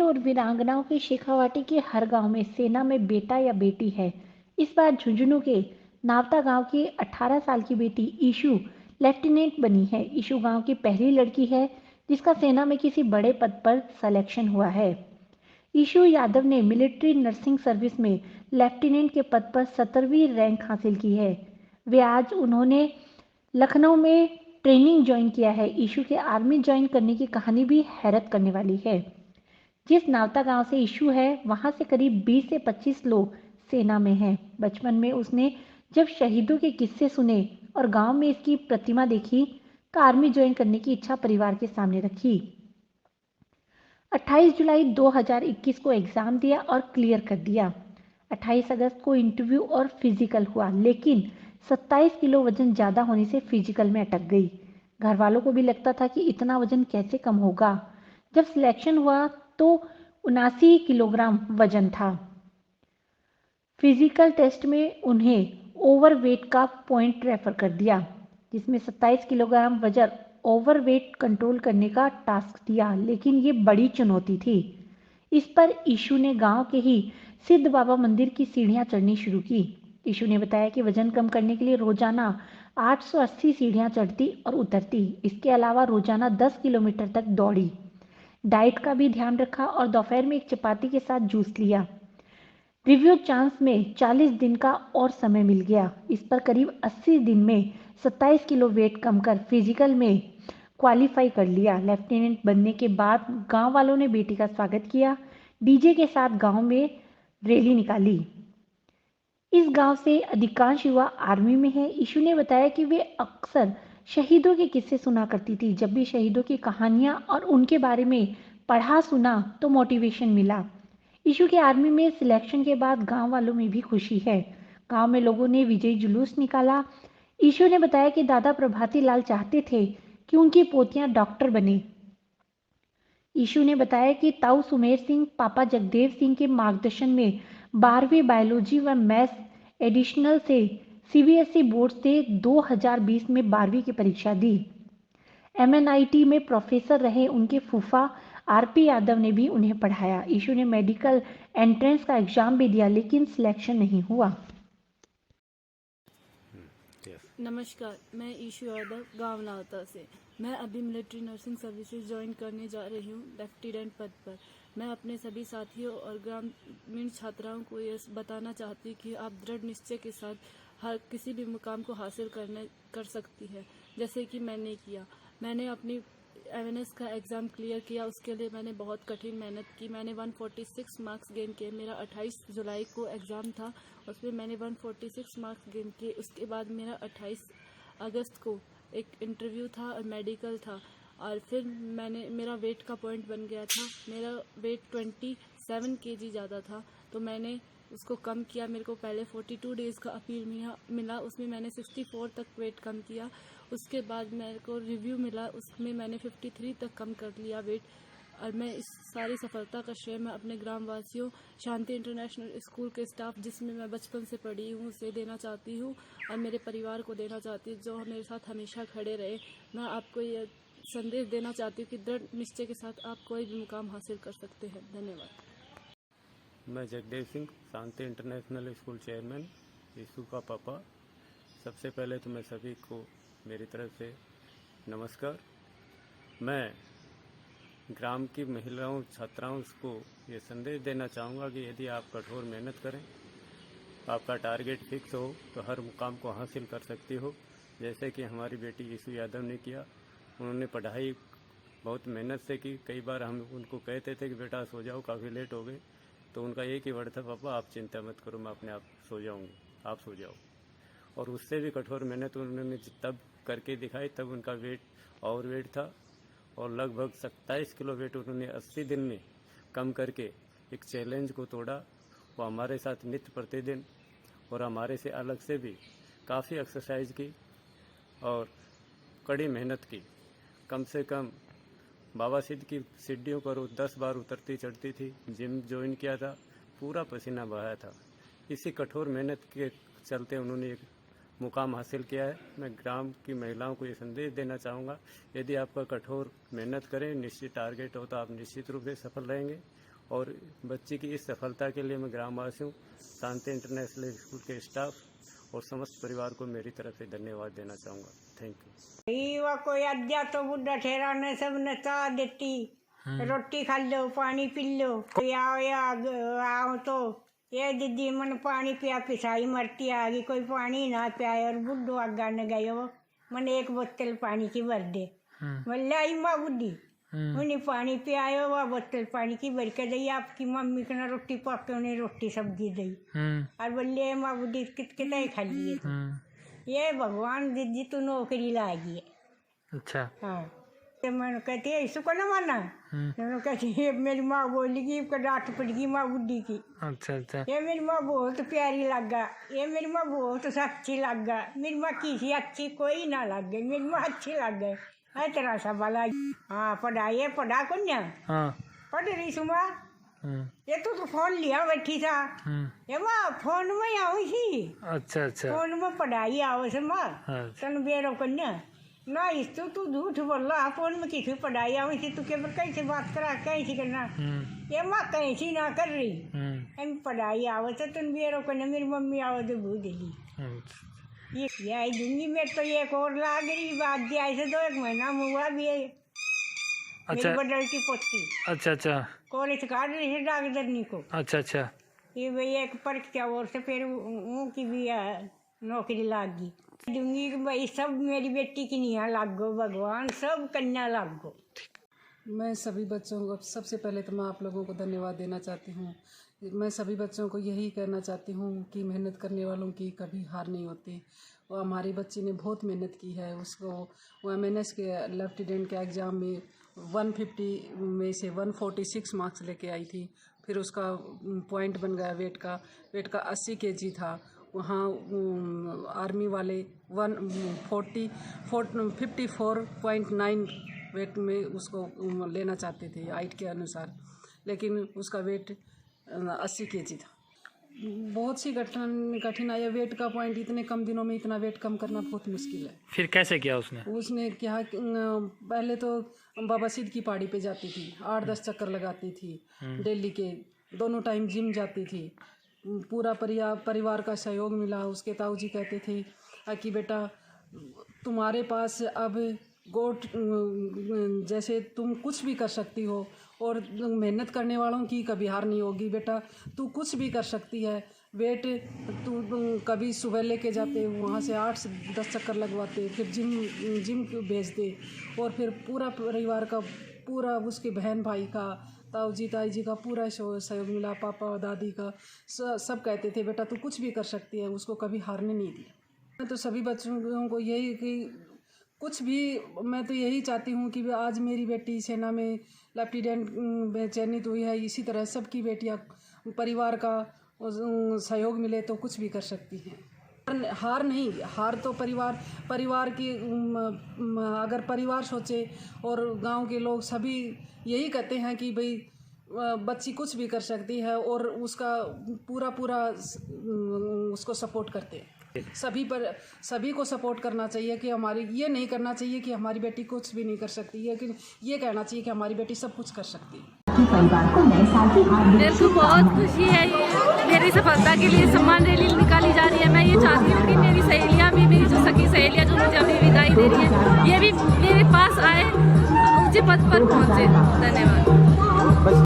और वीरांगनाओं की शेखावाटी के हर गांव में सेना में बेटा या बेटी है। इस बार झुंझुनू के नावता गांव की 18 साल की बेटी ईशु लेफ्टिनेंट बनी है। ईशु गांव की पहली लड़की है जिसका सेना में किसी बड़े पद पर सिलेक्शन हुआ है। ईशु यादव ने मिलिट्री नर्सिंग सर्विस में लेफ्टिनेंट के पद पर 17वीं रैंक हासिल की है। वे आज उन्होंने लखनऊ में ट्रेनिंग ज्वाइन किया है। ईशु के आर्मी ज्वाइन करने की कहानी भी हैरत करने वाली है। जिस नावता गांव से ईशु है वहां से करीब 20 से 25 लोग सेना में हैं। बचपन में उसने जब शहीदों के किस्से सुने और गांव में इसकी प्रतिमा देखी तो आर्मी ज्वाइन करने की इच्छा परिवार के सामने रखी। 28 जुलाई 2021 को एग्जाम दिया और क्लियर कर दिया। 28 अगस्त को इंटरव्यू और फिजिकल हुआ, लेकिन 27 किलो वजन ज़्यादा होने से फिजिकल में अटक गई। घर वालों को भी लगता था कि इतना वजन कैसे कम होगा। जब सिलेक्शन हुआ तो 79 किलोग्राम वजन था। फिजिकल टेस्ट में उन्हें ओवरवेट का पॉइंट रेफर कर दिया, जिसमें 27 किलोग्राम वजन ओवरवेट कंट्रोल करने का टास्क दिया, लेकिन ये बड़ी चुनौती थी। इस पर ईशु ने गांव के ही सिद्ध बाबा मंदिर की सीढ़ियां चढ़नी शुरू की। ईशु ने बताया कि वजन कम करने के लिए रोजाना 880 सीढ़ियां चढ़ती और उतरती। इसके अलावा रोजाना 10 किलोमीटर तक दौड़ी। डाइट का भी ध्यान रखा और दोपहर में एक चपाती के साथ जूस लिया। रिव्यू चांस में 40 दिन का और समय मिल गया। इस पर करीब 80 दिन में 27 किलो वेट कम कर फिजिकल में क्वालिफाई कर लिया। लेफ्टिनेंट बनने के बाद गांव वालों ने बेटी का स्वागत किया। डीजे के साथ गांव में रैली निकाली। इस गांव से अधिकांश युवा आर्मी में है। ईशु ने बताया कि वे अक्सर शहीदों के किस्से सुना करती थी। जब भी शहीदों की कहानियां और उनके बारे में पढ़ा सुना तो मोटिवेशन मिला। ईशु के आर्मी में सिलेक्शन के बाद गांव वालों में भी खुशी है। गांव में लोगों ने विजयी जुलूस निकाला। ईशु ने बताया कि दादा प्रभाती लाल चाहते थे कि उनकी पोतियां डॉक्टर बने। ईशु ने बताया कि ताऊ सुमेर सिंह पापा जगदेव सिंह के मार्गदर्शन में 12वीं बायोलॉजी व मैथ्स एडिशनल से सीबीएसई बोर्ड से 2020 में 12वीं की परीक्षा दी। एमएनआईटी में प्रोफेसर रहे उनके फूफा आरपी यादव ने भी उन्हें पढ़ाया। ईशु ने मेडिकल एंट्रेंस का एग्जाम भी दिया, लेकिन सिलेक्शन नहीं हुआ। नमस्कार, मैं ईशु यादव गाँव नावता से। मैं अभी मिलिट्री नर्सिंग सर्विसेज ज्वाइन करने जा रही हूँ लेफ्टिनेंट पद पर। मैं अपने सभी साथियों और ग्रामीण छात्राओं को ये बताना चाहती हूँ कि आप दृढ़ निश्चय के साथ हर किसी भी मुकाम को हासिल कर सकती है, जैसे कि मैंने किया। मैंने अपनी एमएनएस का एग्ज़ाम क्लियर किया। उसके लिए मैंने बहुत कठिन मेहनत की। मैंने 146 मार्क्स गेन किए। मेरा 28 जुलाई को एग्ज़ाम था, उसमें मैंने 146 मार्क्स गेन किए। उसके बाद मेरा 28 अगस्त को एक इंटरव्यू था और मेडिकल था, और फिर मेरा वेट का पॉइंट बन गया था। मेरा वेट 27 kg ज़्यादा था, तो मैंने उसको कम किया। मेरे को पहले 42 डेज़ का अपील मिला, उसमें मैंने 64 तक वेट कम किया। उसके बाद मेरे को रिव्यू मिला, उसमें मैंने 53 तक कम कर लिया वेट। और मैं इस सारी सफलता का श्रेय मैं अपने ग्रामवासियों, शांति इंटरनेशनल स्कूल के स्टाफ जिसमें मैं बचपन से पढ़ी हूँ उसे देना चाहती हूँ, और मेरे परिवार को देना चाहती हूँ जो मेरे साथ हमेशा खड़े रहे। मैं आपको ये संदेश देना चाहती हूँ कि दृढ़ निश्चय के साथ आप कोई भी मुकाम हासिल कर सकते हैं। धन्यवाद। मैं जगदेव सिंह, शांति इंटरनेशनल स्कूल चेयरमैन, ईशु का पापा। सबसे पहले तो मैं सभी को मेरी तरफ से नमस्कार। मैं ग्राम की महिलाओं छात्राओं को ये संदेश देना चाहूँगा कि यदि आप कठोर मेहनत करें, आपका टारगेट फिक्स हो तो हर मुकाम को हासिल कर सकती हो। जैसे कि हमारी बेटी ईशु यादव ने किया। उन्होंने पढ़ाई बहुत मेहनत से की। कई बार हम उनको कहते थे कि बेटा सो जाओ, काफ़ी लेट हो गए, तो उनका एक ही वर्ड था, पापा आप चिंता मत करो, मैं अपने आप सो जाऊँगी, आप सो जाओ। और उससे भी कठोर मेहनत उन्होंने तब करके दिखाई, तब उनका वेट ओवर वेट था, और लगभग 27 किलो वेट उन्होंने 80 दिन में कम करके एक चैलेंज को तोड़ा। वो हमारे साथ नित्य प्रतिदिन और हमारे से अलग से भी काफ़ी एक्सरसाइज की और कड़ी मेहनत की। कम से कम बाबा सिद्ध की सीढ़ियों पर 10 बार उतरती चढ़ती थी। जिम ज्वाइन किया था, पूरा पसीना बहाया था। इसी कठोर मेहनत के चलते उन्होंने एक मुकाम हासिल किया है। मैं ग्राम की महिलाओं को ये संदेश देना चाहूँगा, यदि आपका कठोर मेहनत करें, निश्चित टारगेट हो तो आप निश्चित रूप से सफल रहेंगे। और बच्चे की इस सफलता के लिए मैं ग्रामवासियों, शांति इंटरनेशनल स्कूल के स्टाफ और समस्त परिवार को मेरी तरफ से धन्यवाद देना चाहूँगा। Thank you. वो कोई अद्या तो बुढ़ा ठहरा ने सब ने चाह देती, रोटी खा लो, पानी पी लो, कोई आओ तो ये दीदी मन पानी पिया पिसाई मरती आ गई, कोई पानी ना पियाए और बुढ़ो आगा न गयो मन एक बोतल पानी की भर दे। बोले आई माँ बुढ़ी उन्हें पानी पियायो, वह बोतल पानी की भर के दी, आपकी मम्मी को ना रोटी पाके उन्हें रोटी सब्जी दी और बोले माँ बुढ़ी कितना खा लिए। ये भगवान दीदी तू नौकरी लागी है। अच्छा। हाँ तो मैंने कहती है इसको ना माना, तो कहती है मेरी माँ बोलेगी डांट पड़ेगी माँ बुढ़ी की। अच्छा अच्छा। ये मेरी माँ बहुत प्यारी लगा, ये मेरी माँ बहुत अच्छी लगा, मेरी माँ किसी अच्छी कोई ना लग गई, मेरी माँ अच्छी लग गई है तेरा सा भला। हाँ पढ़ाई पढ़ा कौन हाँ पढ़ रही सुमा, ये तो फोन लिया बैठी था, ये माँ फोन में आऊ सी। अच्छा अच्छा। फोन में पढ़ाई आओ से माँ तन बेरो कन्या ना इस तू झूठ बोल रहा, फोन में किसी पढ़ाई आओ सी, तू केवल कैसे बात करा कैसी करना, ये माँ कैसी ना कर रही हम पढ़ाई आओ तो तुम बेरो कन्या मेरी मम्मी आओ तो भू दिली ये आई दूंगी मैं तो एक और लाग रही बात दिया ऐसे 2-1 महीना हुआ भी है। अच्छा। मेरी बदल की पोती। अच्छा अच्छा। कॉलेज काट रही है डागदरनी को। अच्छा अच्छा। ये भाई एक परीक्षा और से फिर की भी नौकरी लाग गई दूंगी कि भाई सब मेरी बेटी की नहीं लागो, भगवान सब कन्या लागो। मैं सभी बच्चों को सबसे पहले तो मैं आप लोगों को धन्यवाद देना चाहती हूँ। मैं सभी बच्चों को यही कहना चाहती हूँ कि मेहनत करने वालों की कभी हार नहीं होती। और हमारी बच्ची ने बहुत मेहनत की है, उसको वो MNS के लेफ्टिनेंट के एग्ज़ाम में 150 में से 146 मार्क्स लेके आई थी। फिर उसका पॉइंट बन गया वेट का 80 kg था। वहाँ आर्मी वाले 54.9 वेट में उसको लेना चाहते थे हाइट के अनुसार, लेकिन उसका वेट 80 kg था। बहुत सी कठिनाई, वेट का पॉइंट इतने कम दिनों में इतना वेट कम करना बहुत मुश्किल है। फिर कैसे किया उसने क्या पहले तो बाबा सिद्ध की पहाड़ी पे जाती थी, 8-10 चक्कर लगाती थी डेली के, दोनों टाइम जिम जाती थी। पूरा परिवार का सहयोग मिला। उसके ताऊ जी कहते थे कि बेटा तुम्हारे पास अब गोट जैसे तुम कुछ भी कर सकती हो और मेहनत करने वालों की कभी हार नहीं होगी बेटा, तू कुछ भी कर सकती है। वेट तू कभी सुबह लेके जाते, वहाँ से 8-10 चक्कर लगवाते, फिर जिम भेजते और फिर पूरा परिवार का, पूरा उसके बहन भाई का, ताऊ जी ताई जी का पूरा सहयोग मिला, पापा दादी का सब कहते थे बेटा तू कुछ भी कर सकती है, उसको कभी हारने नहीं दिया। मैं तो सभी बच्चों को यही कि कुछ भी, मैं तो यही चाहती हूँ कि आज मेरी बेटी सेना में लेफ्टिनेंट में चयनित हुई है, इसी तरह सबकी बेटियाँ परिवार का सहयोग मिले तो कुछ भी कर सकती हैं। हार नहीं, हार तो परिवार की, अगर परिवार सोचे और गांव के लोग सभी यही कहते हैं कि भाई बच्ची कुछ भी कर सकती है और उसका पूरा उसको सपोर्ट करते हैं। सभी को सपोर्ट करना चाहिए कि हमारी, ये नहीं करना चाहिए कि हमारी बेटी कुछ भी नहीं कर सकती, लेकिन ये कहना चाहिए कि हमारी बेटी सब कुछ कर सकती है। मेरे को बहुत खुशी है, मेरी सफलता के लिए सम्मान रैली निकाली जा रही है। मैं ये चाहती हूँ कि मेरी सहेलियाँ भी, मेरी जो सखी सहेलियाँ जो मुझे अभी विदाई दे रही है, ये भी मेरे पास आए, ऊंचे पद पर पहुँचे। धन्यवाद।